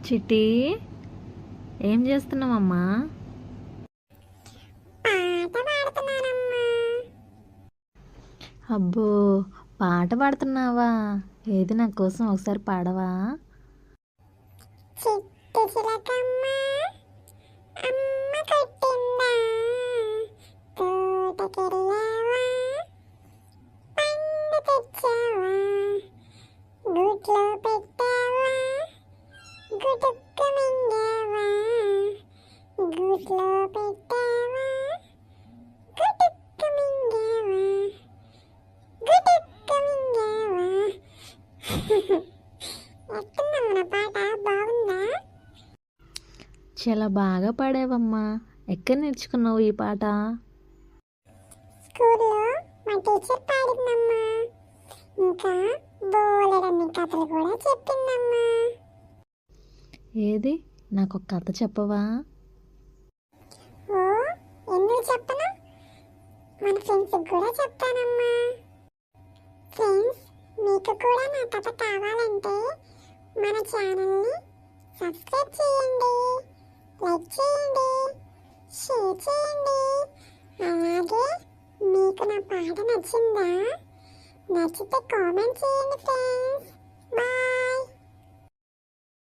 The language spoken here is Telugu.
చిట్టి, ఏం చేస్తున్నావమ్మా? పాట పాడుతున్నానమ్మా. అబ్బో, పాట పాడుతున్నావా? ఏది నా కోసం ఒకసారి పాడవా? చిట్టి చిలకమ్మ అమ్మ కొట్టిందా, తోటకెళ్ళావా, పండు తెచ్చావా, గూట్లో పెట్టావా, గుటుక్కు మింగావా, గూట్లో పెట్టావా, గుటుక్కు మింగావా, గుటుక్కు మింగావా. ఎట్టుందమ్మ నా పాట, బాగుందా? చాలా బాగా పాడావమ్మా. ఎక్కడ నేర్చుకున్నావు ఈ పాట? స్కూల్లో మా టీచర్ పాడిందమ్మా. ఇంకా బోలెడన్ని కథలు కూడా చెప్పిందమ్మా. ఏది నాకు ఒక కథ చెప్పవా? ఓ, ఎందుకు చెప్పను, మన ఫ్రెండ్స్కి కూడా చెప్తానమ్మా. ఫ్రెండ్స్, మీకు కూడా నా కథ కావాలంటే మన ఛానల్ని సబ్స్క్రైబ్ చేయండి, లైక్ చేయండి, షేర్ చేయండి. అలాగే మీకు నా పాట నచ్చిందా? నచ్చితే కామెంట్ చేయండి ఫ్రెండ్స్. బాయ్.